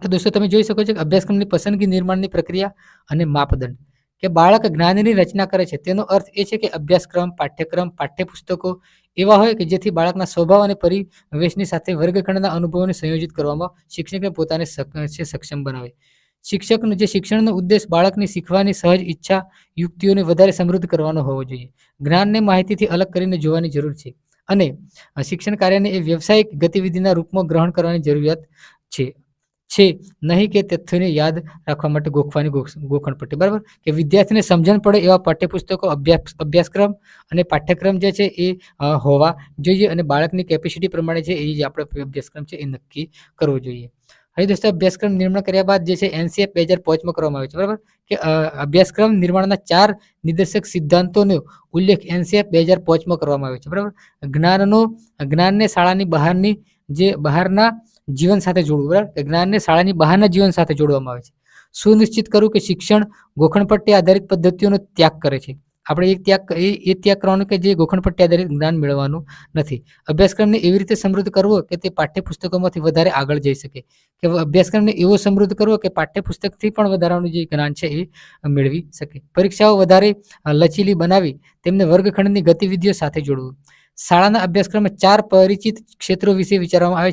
તો દોસ્તો તમે જોઈ શકો છો કે અભ્યાસક્રમની પસંદગી, નિર્માણની પ્રક્રિયા અને માપદંડ. કે બાળક જ્ઞાનની રચના કરે છે તેનો અર્થ એ છે કે અભ્યાસક્રમ, પાઠ્યક્રમ, પાઠ્યપુસ્તકો એવા હોય કે જેથી બાળકના સ્વભાવ અને પરિવેશની સાથે વર્ગખંડના અનુભવોને સંયોજિત કરવામાં શિક્ષકને પોતાને સક્ષમ બનાવે. શિક્ષણનો ઉદ્દેશ બાળકની શીખવાની સહજ ઈચ્છા યુક્તિઓને વધારે સમૃદ્ધ કરવાનો હોવો જોઈએ. જ્ઞાનને માહિતીથી અલગ કરીને જોવાની જરૂર છે અને શિક્ષણ કાર્યને એ વ્યવસાયિક ગતિવિધિના રૂપમાં ગ્રહણ કરવાની જરૂરિયાત છે છે નહીં કે તથ્યોને યાદ રાખવા માટે ગોખવાની ગોખણ પટ્ટી. બરાબર કે વિદ્યાર્થીને સમજણ પડે એવા પાઠ્યપુસ્તકો અભ્યાસક્રમ અને પાઠ્યક્રમ જે છે એ હોવા જોઈએ અને બાળકની કેપેસિટી પ્રમાણે છે એ જે આપણે અભ્યાસક્રમ છે એ નક્કી કરવો જોઈએ. હવે દોસ્તો અભ્યાસક્રમ નિર્માણ કર્યા બાદ જે છે NCF 2005માં કરવામાં આવ્યો છે. બરાબર કે અભ્યાસક્રમ નિર્માણના 4 નિર્દેશક સિદ્ધાંતોનો ઉલ્લેખ NCF 2005માં કરવામાં આવ્યો છે. બરાબર જ્ઞાનને શાળાની બહારના જીવન સાથે જોડવું. બરાબર જ્ઞાનને શાળાની બહારના જીવન સાથે જોડવામાં આવે છે. સુનિશ્ચિત કરવું કે શિક્ષણ ગોખણપટ્ટી આધારિત પદ્ધતિઓનો ત્યાગ કરે છે. આપણે એ ત્યાગ કરવાનો કે જે ગોખણપટ્ટી આધારિત જ્ઞાન મેળવવાનું નથી. અભ્યાસક્રમને એવી રીતે સમૃદ્ધ કરવો કે તે પાઠ્યપુસ્તકોમાંથી વધારે આગળ જઈ શકે, કે અભ્યાસક્રમને એવો સમૃદ્ધ કરવો કે પાઠ્યપુસ્તકથી પણ વધારાનું જે જ્ઞાન છે એ મેળવી શકે. પરીક્ષાઓ વધારે લચીલી બનાવી તેમને વર્ગખંડની ગતિવિધિઓ સાથે જોડવું. શાળાના અભ્યાસક્રમમાં 4 પરિચિત ક્ષેત્રો વિશે વિચારવામાં આવે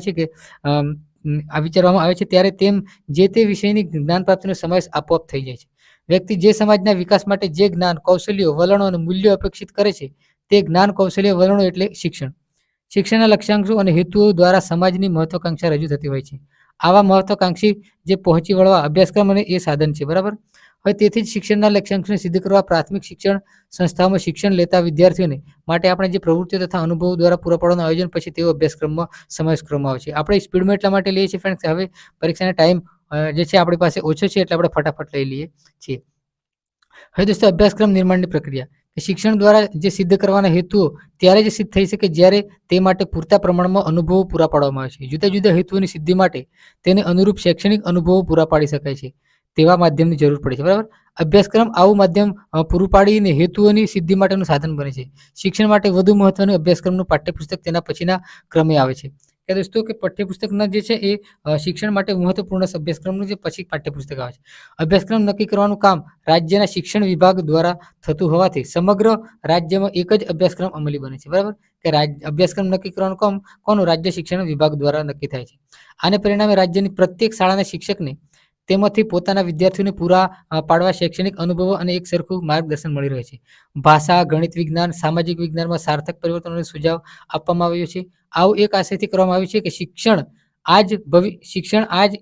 છે ત્યારે તેમ જે તે વિષયની જ્ઞાન પ્રાપ્તિનો સમાવેશ આપોઆપ થઈ જાય છે. વ્યક્તિ જે સમાજના વિકાસ માટે જે જ્ઞાન, કૌશલ્યો, વલણો અને મૂલ્યો અપેક્ષિત કરે છે તે જ્ઞાન, કૌશલ્ય, વલણો એટલે શિક્ષણ. શિક્ષણના લક્ષ્યાંકો અને હેતુઓ દ્વારા સમાજની મહત્વાકાંક્ષા રજૂ થતી હોય છે. આવા મહત્વાકાંક્ષી જે પહોંચી વળવા અભ્યાસક્રમ અને એ સાધન છે. બરાબર હવે તેથી જ શિક્ષણના લક્ષ્યાંકને સિદ્ધ કરવા પ્રાથમિક શિક્ષણ સંસ્થાઓમાં શિક્ષણ લેતા વિદ્યાર્થીઓને માટે આપણે જે પ્રવૃત્તિઓ તથા અનુભવો દ્વારા પૂરા પાડવાનું આયોજન પછી તેઓ અભ્યાસક્રમમાં સમાવેશ કરવામાં આવે છે. આપણે સ્પીડમાં એટલા માટે લઈએ છીએ ફ્રેન્ડ્સ, હવે પરીક્ષાનો ટાઈમ જે છે આપણી પાસે ઓછો છે એટલે આપણે ફટાફટ લઈ લઈએ છીએ. હવે દોસ્તો અભ્યાસક્રમ નિર્માણની પ્રક્રિયા. શિક્ષણ દ્વારા જે સિદ્ધ કરવાના હેતુઓ ત્યારે જ સિદ્ધ થઈ શકે જ્યારે તે માટે પૂરતા પ્રમાણમાં અનુભવો પૂરા પાડવામાં આવે છે. જુદા જુદા હેતુઓની સિદ્ધિ માટે તેને અનુરૂપ શૈક્ષણિક અનુભવો પૂરા પાડી શકાય છે તેવા માધ્યમની જરૂર પડે છે. બરાબર અભ્યાસક્રમ આવું માધ્યમ પૂરું પાડીને હેતુઓની સિદ્ધિ માટેનું સાધન બને છે. શિક્ષણ માટે વધુ મહત્વનું અભ્યાસક્રમનું પાઠ્યપુસ્તક તેના પછીના ક્રમે આવે છે. કે દોસ્તો કે પાઠ્યપુસ્તકના જે છે એ શિક્ષણ માટે મહત્વપૂર્ણ અભ્યાસક્રમનું જે પછી પાઠ્યપુસ્તક આવે છે. અભ્યાસક્રમ નક્કી કરવાનું કામ રાજ્યના શિક્ષણ વિભાગ દ્વારા થતું હોવાથી સમગ્ર રાજ્યમાં એક જ અભ્યાસક્રમ અમલી બને છે. બરાબર કે અભ્યાસક્રમ નક્કી કરવાનું કામ કોનું? રાજ્ય શિક્ષણ વિભાગ દ્વારા નક્કી થાય છે. આને પરિણામે રાજ્યની પ્રત્યેક શાળાના શિક્ષકને તેમાંથી પોતાના વિદ્યાર્થીઓને પૂરા પાડવા શૈક્ષણિક અનુભવો અને એક સરખું માર્ગદર્શન મળી રહે છે. ભાષા, ગણિત, વિજ્ઞાન, સામાજિક વિજ્ઞાનમાં સાર્થક પરિવર્તનોને સુઝાવ આપવામાં આવ્યો છે. આવું એક આશયથી કરવામાં આવ્યું છે કે શિક્ષણ આજ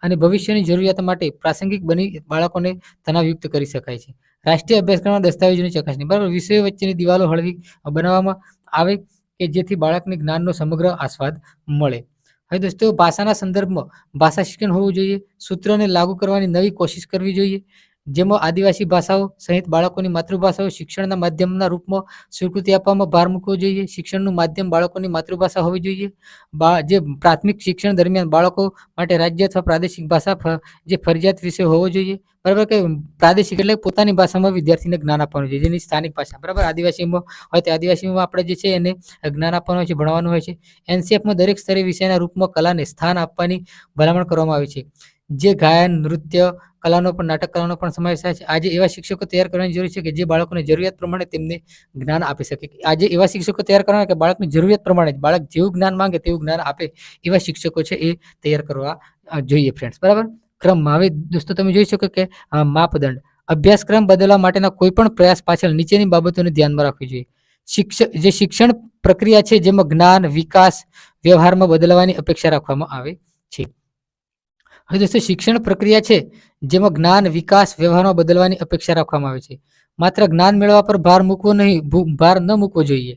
અને ભવિષ્યની જરૂરિયાતો માટે પ્રાસંગિક બની બાળકોને તણાવયુક્ત કરી શકાય છે. રાષ્ટ્રીય અભ્યાસક્રમના દસ્તાવેજોની ચકાસણી. બરાબર વિષયો વચ્ચેની દિવાલો હળવી બનાવવામાં આવે કે જેથી બાળકને જ્ઞાનનો સમગ્ર આસ્વાદ મળે. હવે દોસ્તો ભાષાના સંદર્ભમાં ભાષા શિક્ષણ હોવું જોઈએ. સૂત્રને લાગુ કરવાની નવી કોશિશ કરવી જોઈએ, જેમાં આદિવાસી ભાષાઓ સહિત બાળકોની માતૃભાષાઓ શિક્ષણના માધ્યમના રૂપમાં સ્વીકૃતિ આપવામાં ભાર મૂકવો જોઈએ. શિક્ષણનું માધ્યમ બાળકોની માતૃભાષા હોવી જોઈએ. જે પ્રાથમિક શિક્ષણ દરમિયાન બાળકો માટે રાજ્ય અથવા પ્રાદેશિક ભાષા જે ફરજિયાત વિષય હોવો જોઈએ. બરાબર કે પ્રાદેશિક એટલે પોતાની ભાષામાં વિદ્યાર્થીને જ્ઞાન આપવાનું છે, જેની સ્થાનિક ભાષા. બરાબર આદિવાસીમાં હોય તો આદિવાસીમાં આપણે જે છે એને જ્ઞાન આપવાનું હોય છે, ભણવાનું હોય છે. NCFમાં દરેક સ્તરે વિષયના રૂપમાં કલાને સ્થાન આપવાની ભલામણ કરવામાં આવી છે, જે ગાયન, નૃત્ય કલાનો પણ નાટક કલાનો પણ સમાવેશ થાય છે. આજે એવા શિક્ષકો તૈયાર કરવાની જરૂર છે કે જે બાળકોને જરૂરિયાત પ્રમાણે તેમને જ્ઞાન આપી શકે. આજે એવા શિક્ષકો તૈયાર કરવાના કે બાળકની જરૂરિયાત પ્રમાણે બાળક જેવું જ્ઞાન માંગે તેવું જ્ઞાન આપે એવા શિક્ષકો છે એ તૈયાર કરવા જોઈએ ફ્રેન્ડ્સ. બરાબર ક્રમમાં હવે દોસ્તો તમે જોઈ શકો કે માપદંડ. અભ્યાસક્રમ બદલવા માટેના કોઈ પણ પ્રયાસ પાછળ નીચેની બાબતોને ધ્યાનમાં રાખવી જોઈએ. શિક્ષણ પ્રક્રિયા છે જેમાં જ્ઞાન, વિકાસ, વ્યવહારમાં બદલવાની અપેક્ષા રાખવામાં આવે છે. હવે દોસ્તો શિક્ષણ પ્રક્રિયા છે જેમાં જ્ઞાન, વિકાસ, વ્યવહારમાં બદલવાની અપેક્ષા રાખવામાં આવે છે. માત્ર જ્ઞાન મેળવવા પર ભાર ન મૂકવો જોઈએ,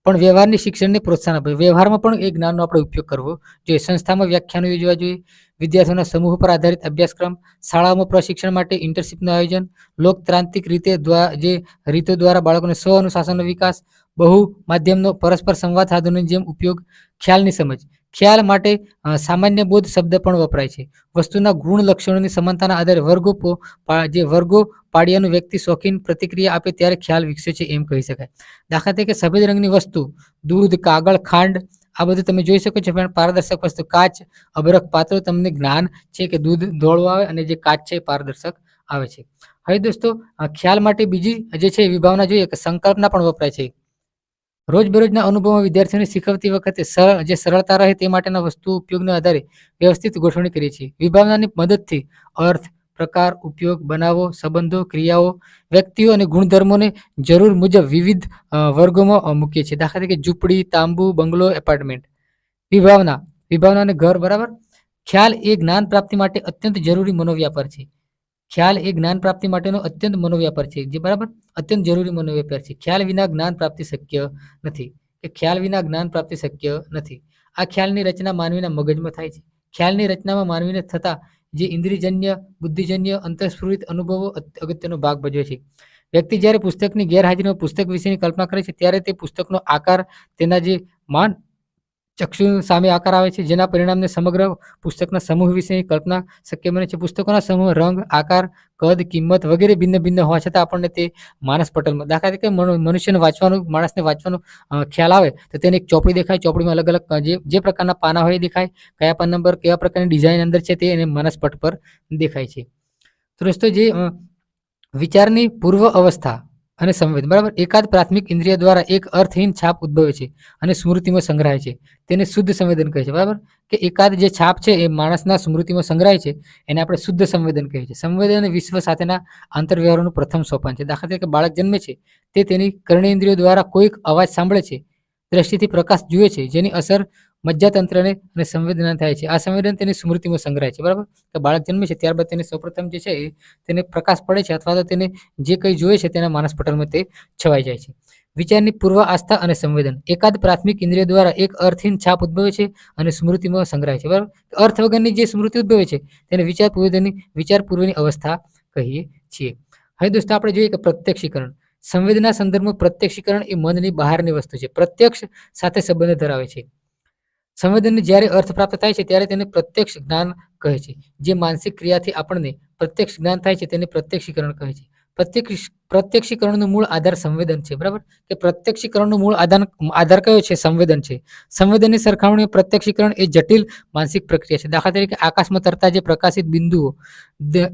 પણ વ્યવહારની શિક્ષણને પ્રોત્સાહન આપે. વ્યવહારમાં પણ એ જ્ઞાનનો આપણે ઉપયોગ કરવો જોઈએ. સંસ્થામાં વ્યાખ્યાનો યોજવા જોઈએ. વિદ્યાર્થીઓના સમૂહ પર આધારિત અભ્યાસક્રમ. શાળાઓમાં પ્રશિક્ષણ માટે ઇન્ટર્નશીપનું આયોજન. લોકતાંત્રિક રીતો દ્વારા બાળકોને સ્વ અનુશાસનનો વિકાસ. બહુ માધ્યમનો પરસ્પર સંવાદ સાધનોની જેમ ઉપયોગ. ખ્યાલની સમજ. ખ્યાલ માટે સામાન્ય બોધ શબ્દ પણ વપરાય છે. વસ્તુના ગુણ લક્ષણોની સમાનતાના આધારે વર્ગો પાડ્યાનું વ્યક્તિ શોખીન પ્રતિક્રિયા આપે ત્યારે ખ્યાલ વિકસે છે એમ કહી શકાય. દાખલા તરીકે સફેદ રંગની વસ્તુ, દૂધ, કાગળ, ખાંડ, આ બધું તમે જોઈ શકો છો. પારદર્શક વસ્તુ કાચ, અબરખ પાત્રો તમને જ્ઞાન છે કે દૂધ ધોળું આવે અને જે કાચ છે પારદર્શક આવે છે. હવે દોસ્તો ખ્યાલ માટે બીજી જે છે વિભાવના જોઈએ કે સંકલ્પના પણ વપરાય છે. રોજબરોજના અનુભવમાં વિદ્યાર્થીઓને શીખવતી વખતે જે સરળતા રહે તે માટેના વસ્તુ ઉપયોગના આધારે વ્યવસ્થિત ગોઠવણી કરીએ છીએ. વિભાવનાની મદદથી અર્થ, પ્રકાર, ઉપયોગ, બનાવો, સંબંધો, ક્રિયાઓ, વ્યક્તિઓ અને ગુણધર્મોને જરૂર મુજબ વિવિધ વર્ગોમાં મૂકીએ છીએ. દાખલા તરીકે ઝૂંપડી, તાંબુ, બંગલો, એપાર્ટમેન્ટ. વિભાવના, વિભાવના અને ઘર, બરાબર. ખ્યાલ એ જ્ઞાન પ્રાપ્તિ માટે અત્યંત જરૂરી મનોવ્યાપાર છે. ખ્યાલ એ જ્ઞાન પ્રાપ્તિ માટેનો અત્યંત મનોવ્યાપાર છે, જે બરાબર અત્યંત જરૂરી મનોવ્યાપાર છે. ખ્યાલ વિના જ્ઞાન પ્રાપ્તિ શક્ય નથી, કે ખ્યાલ વિના જ્ઞાન પ્રાપ્તિ શક્ય નથી. આ ખ્યાલની રચના માનવીના મગજમાં થાય છે. ખ્યાલની રચનામાં માનવીને થતા જે ઇન્દ્રિયજન્ય, બુદ્ધિજન્ય, અંતઃસ્ફુરિત અનુભવો અગત્યનો ભાગ ભજવે છે. વ્યક્તિ જ્યારે પુસ્તકની ગેરહાજરીમાં પુસ્તક વિશેની કલ્પના કરે છે, ત્યારે તે પુસ્તકનો આકાર, તેના જે માન ચક્ષુ સામે આકાર આવે છે, જેના પરિણામને સમગ્ર પુસ્તકના સમૂહ વિશેની કલ્પના શક્ય બને છે. પુસ્તકોના સમૂહ, રંગ, આકાર, કદ, કિંમત વગેરે ભિન્ન ભિન્ન હોવા છતાં આપણને તે માનસ પટલમાં, દાખલા તરીકે મનુષ્યને વાંચવાનું, માણસને વાંચવાનો ખ્યાલ આવે તો તેને એક ચોપડી દેખાય. ચોપડીમાં અલગ અલગ જે પ્રકારના પાના હોય એ દેખાય, કયા પાન નંબર, કેવા પ્રકારની ડિઝાઇન અંદર છે તે એને માનસ પટ પર દેખાય છે. તો દોસ્તો, જે વિચારની પૂર્વ અવસ્થા અને સંવેદ, બરાબર, એકાદ પ્રાથમિક ઇન્દ્રિય દ્વારા એક અર્થહીન છાપ ઉદ્ભવે છે અને સ્મૃતિમાં સંગ્રહાય છે, તેને શુદ્ધ સંવેદન કહે છે. બરાબર, કે એકાદ જે છાપ છે એ માણસના સ્મૃતિમાં સંગ્રહાય છે, એને આપણે શુદ્ધ સંવેદન કહીએ છીએ. સંવેદન વિશ્વ સાથેના આંતરવ્યવહારનું પ્રથમ સોપાન છે. દાખલા તરીકે બાળક જન્મે છે, તે તેની કર્ણેન્દ્રિયો દ્વારા કોઈક અવાજ સાંભળે છે, દ્રષ્ટિથી પ્રકાશ જુએ છે, જેની અસર મજ્જાતંત્રને અને સંવેદના થાય છે. આ સંવેદન તેની સ્મૃતિમાં સંગ્રહાય છે. બરાબર, કે બાળક જન્મે છે ત્યારબાદ તેને સૌપ્રથમ જે છે તેને પ્રકાશ પડે છે, અથવા તો તેને જે કંઈ જોઈએ છે તેના માનસ પટલમાં તે છવાઈ જાય છે. વિચારની પૂર્વ આસ્થા અને સંવેદન, એકાદ પ્રાથમિક ઇન્દ્રિય દ્વારા એક અર્થહીન છાપ ઉદ્ભવે છે અને સ્મૃતિમાં સંગ્રહાય છે. બરાબર, અર્થ વગરની જે સ્મૃતિ ઉદ્ભવે છે તેને વિચાર પૂર્વની અવસ્થા કહીએ છીએ. હવે દોસ્તો, આપણે જોઈએ કે પ્રત્યક્ષીકરણ. સંવેદના સંદર્ભમાં પ્રત્યક્ષીકરણ એ મનની બહારની વસ્તુ છે, પ્રત્યક્ષ સાથે સંબંધ ધરાવે છે. સંવેદનને જ્યારે અર્થ પ્રાપ્ત થાય છે ત્યારે તેને પ્રત્યક્ષ જ્ઞાન કહે છે. જે માનસિક ક્રિયાથી આપણને પ્રત્યક્ષ જ્ઞાન થાય છે તેને પ્રત્યક્ષીકરણ કહે છે. પ્રત્યક્ષીકરણનો મૂળ આધાર સંવેદન છે. બરાબર, કે પ્રત્યક્ષીકરણનો મૂળ આધાર કયો છે? સંવેદન છે. સંવેદનની સરખામણીએ પ્રત્યક્ષીકરણ એ જટિલ માનસિક પ્રક્રિયા છે. દાખલા તરીકે આકાશમાં તરતા જે પ્રકાશિત બિંદુઓ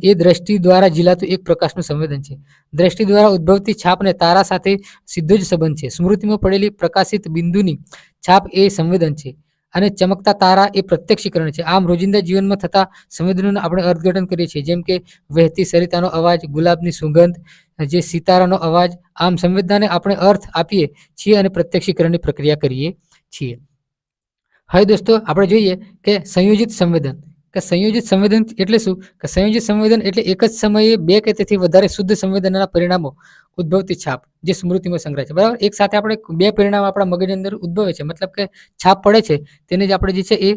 એ દ્રષ્ટિ દ્વારા ઝીલાતું એક પ્રકાશનું સંવેદન છે. દ્રષ્ટિ દ્વારા ઉદ્ભવતી છાપને તારા સાથે સીધો જ સંબંધ છે. સ્મૃતિમાં પડેલી પ્રકાશિત બિંદુની છાપ એ સંવેદન છે અને ચમકતા તારા એ પ્રત્યક્ષીકરણ છે. આમ રોજિંદા જીવનમાં થતા સંવેદનોનું આપણે અર્થઘટન કરીએ છીએ, જેમ કે વહેતી સરિતાનો અવાજ, ગુલાબની સુગંધ, જે સિતારાનો અવાજ. આમ સંવેદનાને આપણે અર્થ આપીએ છીએ અને પ્રત્યક્ષીકરણની પ્રક્રિયા કરીએ છીએ. હવે દોસ્તો, આપણે જોઈએ કે સંયોજિત સંવેદન. કે સંયોજિત સંવેદન એટલે શું? કે સંયોજિત સંવેદન એટલે એક જ સમયે બે કે તેથી વધારે શુદ્ધ સંવેદનના પરિણામો ઉદ્ભવતી છાપ જે સ્મૃતિમાં સંગ્રહાય છે. બરાબર, એક સાથે આપણે બે પરિણામ આપણા મગજ અંદર ઉદ્ભવે છે, મતલબ કે છાપ પડે છે, તેને જ આપણે જે છે એ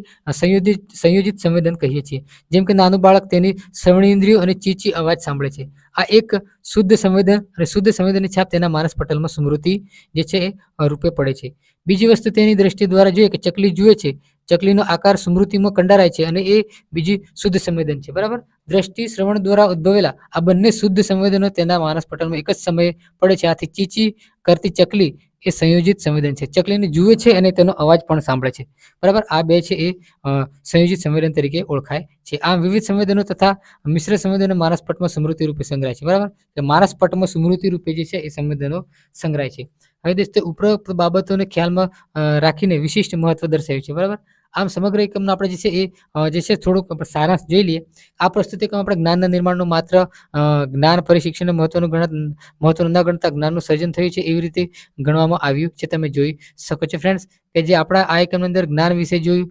સંયોજિત સંવેદન કહીએ છીએ. જેમ કે નાનું બાળક તેની શ્રવણેન્દ્રિયો અને ચીચી અવાજ સાંભળે છે. આ એક શુદ્ધ સંવેદન, અને શુદ્ધ સંવેદનની છાપ તેના માનસ પટલમાં સ્મૃતિ જે છે એ રૂપે પડે છે. બીજી વસ્તુ, તેની દ્રષ્ટિ દ્વારા જોઈએ કે ચકલી જુએ છે, ચકલીનો આકાર સ્મૃતિમાં કંડારાય છે અને એ બીજી શુદ્ધ સંવેદન છે. બરાબર, દ્રષ્ટિ, શ્રવણ દ્વારા ઉદ્ભવેલા આ બંને શુદ્ધ સંવેદનો તેના માનસ પટલમાં એક જ સમયે પડે છે. આથી ચીચી કરતી ચકલી એ સંયોજિત સંવેદન છે. ચકલીને જુએ છે અને તેનો અવાજ પણ સાંભળે છે. બરાબર, આ બે છે એ સંયોજિત સંવેદન તરીકે ઓળખાય છે. આમ વિવિધ સંવેદનો તથા મિશ્ર સંવેદનો માનસ પટમાં સ્મૃતિ રૂપે સંગ્રહાય છે. બરાબર, કે માનસ પટમાં સ્મૃતિ રૂપે જે છે એ સંવેદનો સંગ્રહાય છે. હવે દોસ્તો, ઉપરોક્ત બાબતોને ખ્યાલમાં રાખીને વિશિષ્ટ મહત્વ દર્શાવ્યું છે. બરાબર, આમ સમગ્ર એકમનો આપણે જે છે એ જે છે થોડુંક સારાંશ જોઈ લઈએ. આ પ્રસ્તુત એકમ આપણે જ્ઞાનના નિર્માણનું માત્ર જ્ઞાન પરિશિક્ષણનું મહત્વનું ન ગણતા જ્ઞાનનું સર્જન થયું છે એવી રીતે ગણવામાં આવ્યું છે. તમે જોઈ શકો છો ફ્રેન્ડ્સ, કે જે આપણા આ એકમની અંદર જ્ઞાન વિશે જોયું,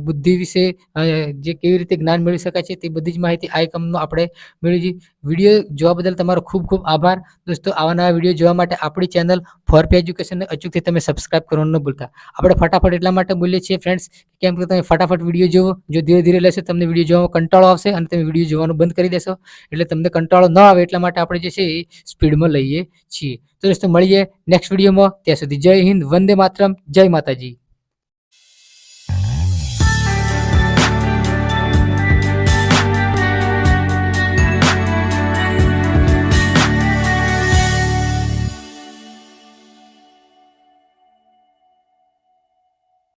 બુદ્ધિ વિશે, જે કેવી રીતે જ્ઞાન મેળવી શકાય છે તે બધી જ માહિતી આ એકમનો આપણે મેળવી. વિડીયો જોવા બદલ તમારો ખૂબ ખૂબ આભાર. દોસ્તો, આવા નવા વિડીયો જોવા માટે આપણી ચેનલ ફોરપી એજ્યુકેશનને અચૂકથી તમે સબસ્ક્રાઇબ કરવાનું ન ભૂલતા. આપણે ફટાફટ એટલા માટે બોલીએ છીએ ફ્રેન્ડ્સ, કેમ કે તમે ફટાફટ વિડીયો જુઓ. જો ધીરે ધીરે લેશો તમને વિડીયો જોવામાં કંટાળો આવશે અને તમે વિડીયો જોવાનું બંધ કરી દેશો. એટલે તમને કંટાળો ન આવે એટલા માટે આપણે જે છે એ સ્પીડમાં લઈએ છીએ. તો દોસ્તો, મળીએ નેક્સ્ટ વિડીયોમાં. ત્યાં સુધી જય હિન્દ, વંદે માતરમ, જય માતાજી.